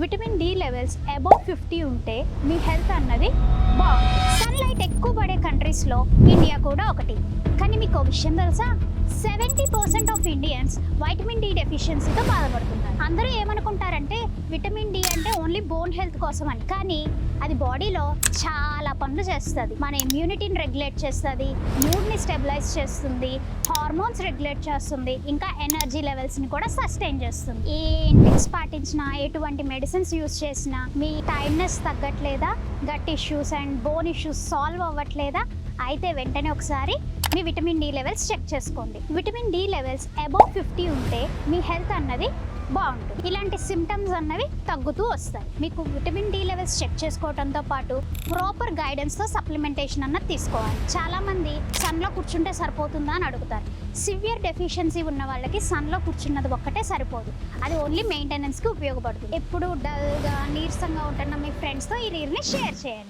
Vitamin D levels above 50 ఉంటే మీ health అన్నది బాగుంటుంది. సన్లైట్ ఎక్కువ పడే కంట్రీస్లో ఇండియా కూడా ఒకటి. కానీ మీకు ఒక విషయం తెలుసా, 70% ఆఫ్ ఇండియన్స్ వైటమిన్ డి డెఫిషియన్సీతో బాధపడుతున్నారు. అందరూ ఏమనుకుంటారంటే విటమిన్ డి అంటే ఓన్లీ బోన్ హెల్త్ కోసం అని, కానీ అది బాడీలో చాలా పనులు చేస్తుంది. మన ఇమ్యూనిటీని రెగ్యులేట్ చేస్తుంది, మూడ్ని స్టెబిలైజ్ చేస్తుంది, హార్మోన్స్ రెగ్యులేట్ చేస్తుంది, ఇంకా ఎనర్జీ లెవెల్స్ని కూడా సస్టైన్ చేస్తుంది. ఏ టిప్స్ పాటించినా, ఎటువంటి మెడిసిన్స్ యూస్ చేసినా మీ టైర్డ్నెస్ తగ్గట్లేదా, gut issues and bone issues solve అవ్వట్లేదా, అయితే వెంటనే ఒకసారి మీ విటమిన్ డి లెవెల్స్ చెక్ చేసుకోండి. విటమిన్ డి లెవెల్స్ అబౌవ్ 50 ఉంటే మీ హెల్త్ అన్నది బాగుంటుంది. ఇలాంటి సిమ్టమ్స్ అన్నవి తగ్గుతూ వస్తాయి. మీకు విటమిన్ డి లెవెల్స్ చెక్ చేసుకోవడంతో పాటు ప్రాపర్ గైడెన్స్తో సప్లిమెంటేషన్ అన్నది తీసుకోవాలి. చాలామంది సన్లో కూర్చుంటే సరిపోతుందా అని అడుగుతారు. సివియర్ డెఫిషియన్సీ ఉన్న వాళ్ళకి సన్లో కూర్చున్నది ఒక్కటే సరిపోదు, అది ఓన్లీ మెయింటెనెన్స్కి ఉపయోగపడుతుంది. ఎప్పుడు డల్గా నీరసంగా ఉంటున్న మీ ఫ్రెండ్స్తో ఈ రీల్ని షేర్ చేయండి.